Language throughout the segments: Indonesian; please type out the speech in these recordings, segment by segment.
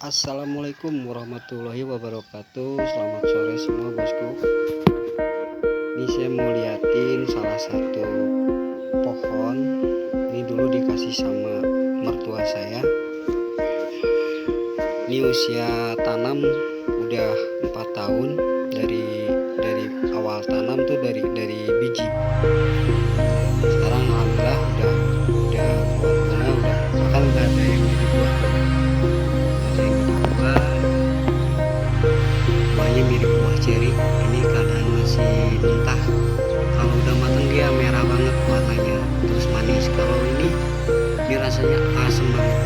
Assalamualaikum warahmatullahi wabarakatuh. Selamat sore semua bosku. Ini saya mau liatin salah satu pohon. Ini dulu dikasih sama mertua saya. Ini usia tanam udah 4 tahun. Dari awal tanam tuh dari biji. Sekarang alhamdulillah udah keluar bunga, bahkan udah ada yang jadi buah. Buahnya mirip buah ceri. Ini keadaan masih mentah. Kalau udah matang dia merah banget warnanya, terus manis. Kalau ini rasanya asam banget.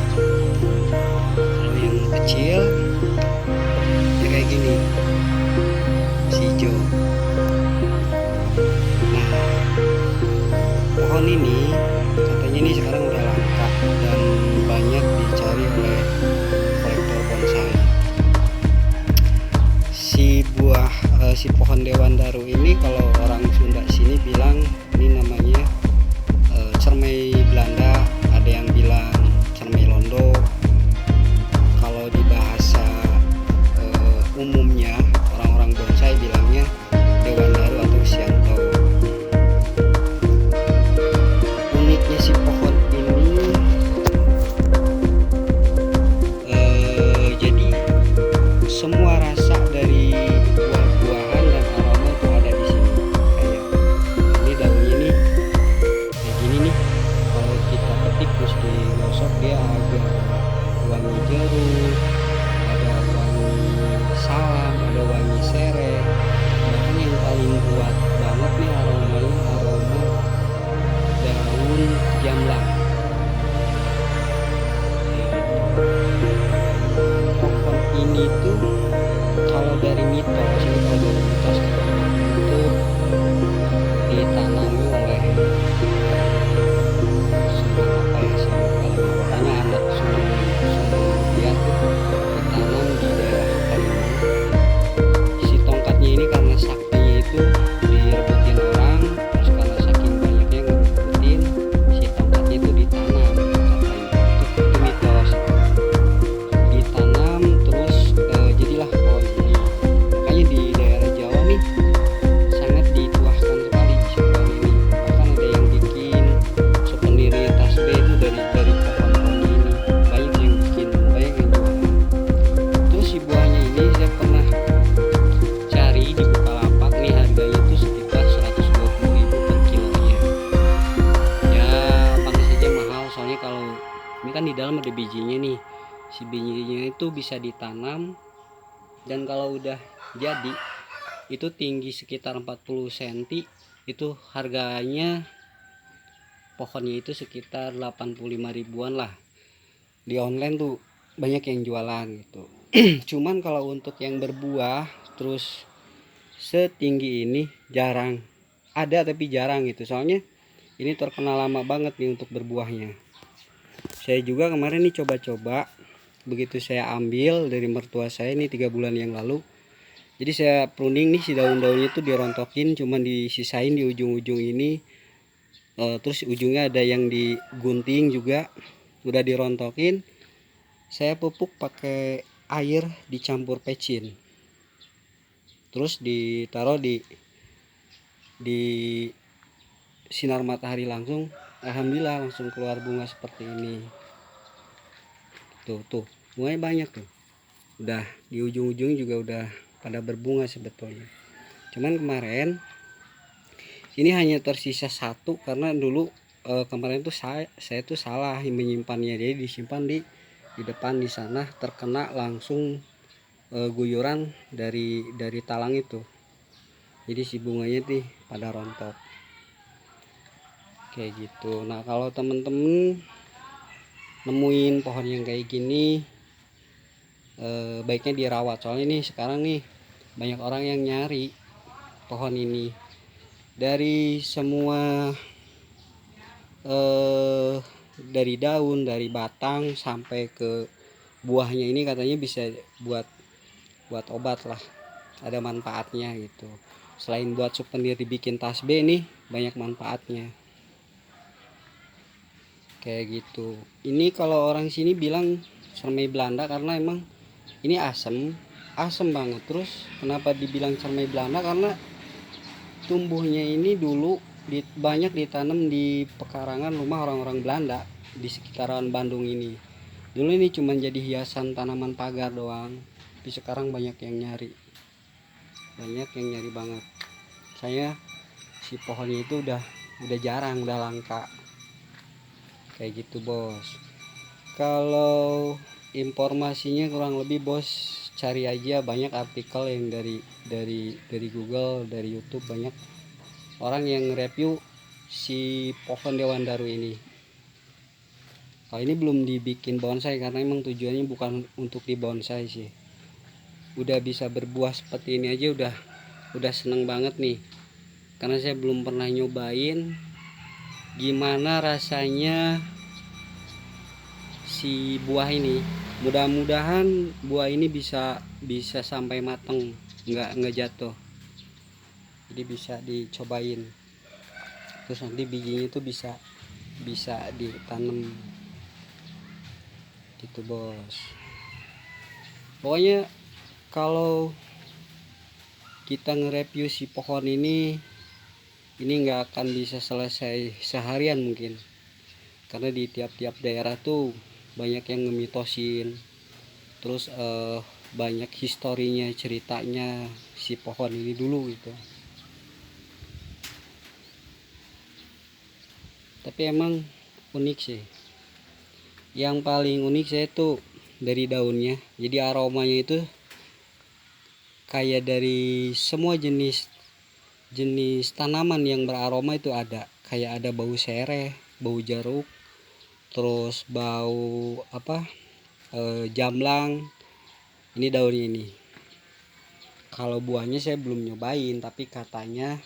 Kalau yang kecil ya kayak gini, masih hijau. Nah, pohon ini katanya ini sekarang udah langka dan banyak dicari oleh kolektor bonsai. Si pohon dewandaru ini kalau orang Sunda sini bilang ini namanya cermai Belanda, ada yang bilang cermai Londo. Kalau di bahasa umumnya orang-orang bonsai bilangnya dewandaru atau sianto. Uniknya si pohon ini jadi semua rasa dari buah-buahan dan aroma itu ada di sini. Kayak ini daunnya nih, kayak gini nih. Kalau kita petik terus digosok dia agak wangi jeruk, ada wangi salam, ada wangi serai. Bahkan yang paling kuat banget nih aromanya aroma daun jamlang. Pohon ini tuh kalau dari mitos itu ditanami oleh katanya anak sulung dia tuh ditanam di daerah Kalimantan. Si tongkatnya ini karena saktinya itu direbutin orang, terus karena saking banyaknya ngerebutin, si tongkatnya itu ditanam, katanya itu mitos. Ditanam terus jadilah pohon ini. Makanya di daerah Jawa nih sangat dituahkan sekali si pohon ini. Bahkan ada yang bikin souvenir tasbih itu dari pohon-pohon ini. Banyak yang bikin, banyak yang jualan. Terus si buahnya ini saya pernah cari di Bukalapak nih, harganya itu sekitar 120.000 per kilonya. Ya pantas saja mahal, soalnya kalau ini kan di dalam ada bijinya nih. Si bijinya itu bisa ditanam, dan kalau udah jadi itu tinggi sekitar 40 cm. Itu harganya pohonnya itu sekitar 85 ribuan lah. Di online tuh banyak yang jualan gitu. Cuman kalau untuk yang berbuah terus setinggi ini jarang ada, tapi jarang gitu. Soalnya ini terkenal lama banget nih untuk berbuahnya. Saya juga kemarin nih coba-coba, begitu saya ambil dari mertua saya ini 3 bulan yang lalu. Jadi saya pruning nih, si daun-daunnya itu dirontokin, cuman disisain di ujung-ujung ini. Terus ujungnya ada yang digunting juga, udah dirontokin. Saya pupuk pakai air dicampur pecin, terus ditaruh di sinar matahari langsung. Alhamdulillah langsung keluar bunga seperti ini. Tuh bunganya banyak tuh. Udah di ujung-ujung juga udah pada berbunga sebetulnya. Cuman kemarin ini hanya tersisa satu karena dulu kemarin tuh saya tuh salah menyimpannya. Jadi disimpan di depan di sana, terkena langsung guyuran dari talang itu. Jadi si bunganya tuh pada rontok kayak gitu. Nah, kalau temen-temen nemuin pohon yang kayak gini, baiknya dirawat. Soalnya nih sekarang nih banyak orang yang nyari pohon ini. Dari semua dari daun, dari batang sampai ke buahnya ini katanya bisa buat obat lah, ada manfaatnya gitu. Selain buat souvenir dibikin tasbih nih, banyak manfaatnya kayak gitu. Ini kalau orang sini bilang cermai Belanda karena emang Ini asem banget. Terus kenapa dibilang cermai Belanda, karena tumbuhnya ini dulu banyak ditanam di pekarangan rumah orang-orang Belanda di sekitaran Bandung ini. Dulu ini cuma jadi hiasan tanaman pagar doang, tapi sekarang banyak yang nyari, banget. Saya si pohonnya itu udah jarang, udah langka kayak gitu bos. Kalau informasinya kurang lebih bos cari aja, banyak artikel yang dari Google, dari YouTube, banyak orang yang review si pohon dewandaru ini. Kalau ini belum dibikin bonsai karena emang tujuannya bukan untuk dibonsai sih. Udah bisa berbuah seperti ini aja udah seneng banget nih. Karena saya belum pernah nyobain gimana rasanya si buah ini. Mudah-mudahan buah ini bisa sampai mateng, nggak jatuh. Jadi bisa dicobain. Terus nanti bijinya itu bisa ditanam gitu bos. Pokoknya kalau kita nge-review si pohon ini nggak akan bisa selesai seharian mungkin, karena di tiap-tiap daerah tuh banyak yang ngemitosin. Terus banyak historinya, ceritanya si pohon ini dulu gitu. Tapi emang unik sih. Yang paling unik saya tuh dari daunnya. Jadi aromanya itu kayak dari semua jenis tanaman yang beraroma itu ada. Kayak ada bau sereh, bau jeruk, terus bau jamblang. Ini daunnya ini. Kalau buahnya saya belum nyobain, tapi katanya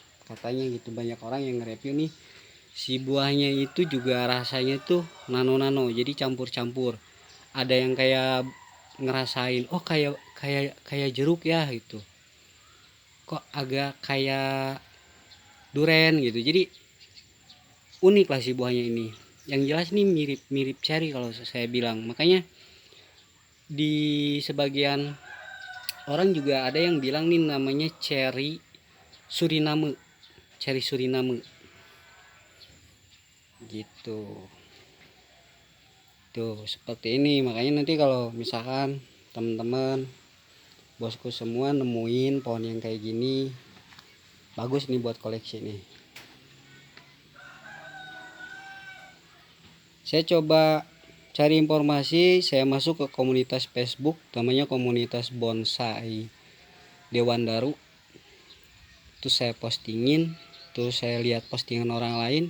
gitu, banyak orang yang nge-review nih. Si buahnya itu juga rasanya tuh nano-nano, jadi campur-campur. Ada yang kayak ngerasain, oh kayak jeruk ya gitu. Kok agak kayak duren gitu. Jadi unik lah si buahnya ini. Yang jelas ini mirip cherry kalau saya bilang. Makanya di sebagian orang juga ada yang bilang nih namanya cherry Suriname. Cherry Suriname. Gitu. Tuh seperti ini. Makanya nanti kalau misalkan teman-teman bosku semua nemuin pohon yang kayak gini, bagus nih buat koleksi nih. Saya coba cari informasi, saya masuk ke komunitas Facebook namanya komunitas bonsai Dewandaru. Terus saya postingin, terus saya lihat postingan orang lain.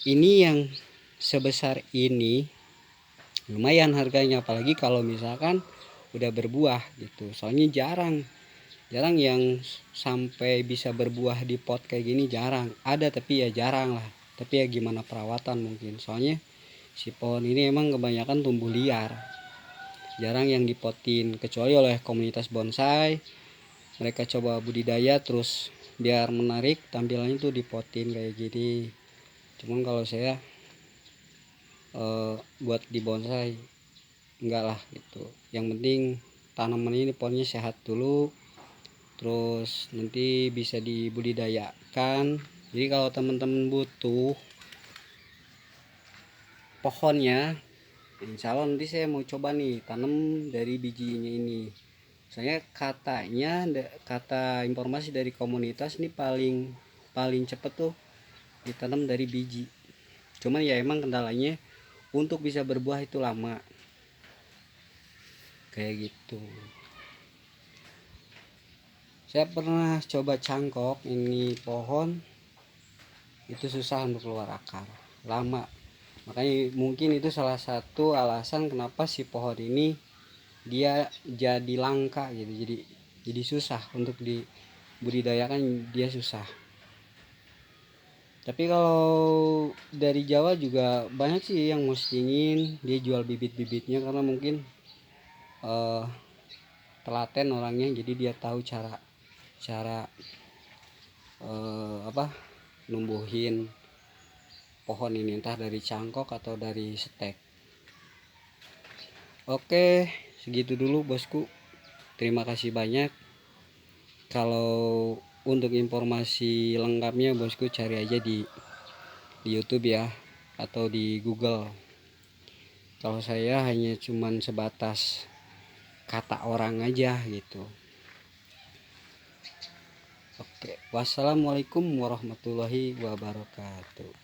Ini yang sebesar ini lumayan harganya, apalagi kalau misalkan udah berbuah gitu. Soalnya jarang yang sampai bisa berbuah di pot kayak gini, jarang. Ada tapi ya jarang lah. Tapi ya gimana perawatan mungkin. Soalnya si pohon ini emang kebanyakan tumbuh liar, jarang yang dipotin, kecuali oleh komunitas bonsai. Mereka coba budidaya terus biar menarik tampilannya tuh dipotin kayak gini. Cuman kalau saya buat di bonsai enggak lah gitu. Yang penting tanaman ini pohonnya sehat dulu, terus nanti bisa dibudidayakan. Jadi kalau teman-teman butuh pohonnya, insya Allah nanti saya mau coba nih tanam dari bijinya ini. Soalnya kata informasi dari komunitas ini paling cepet tuh ditanam dari biji. Cuman ya emang kendalanya untuk bisa berbuah itu lama kayak gitu. Saya pernah coba cangkok ini pohon, itu susah untuk keluar akar, lama. Makanya mungkin itu salah satu alasan kenapa si pohon ini dia jadi langka gitu. Jadi susah untuk dibudidayakan, dia susah. Tapi kalau dari Jawa juga banyak sih yang mustingin, dia jual bibit-bibitnya karena mungkin telaten orangnya, jadi dia tahu cara numbuhin pohon ini, entah dari cangkok atau dari stek. Oke, segitu dulu bosku. Terima kasih banyak. Kalau untuk informasi lengkapnya bosku cari aja di YouTube ya, atau di Google. Kalau saya hanya cuman sebatas kata orang aja gitu. Oke, wassalamualaikum warahmatullahi wabarakatuh.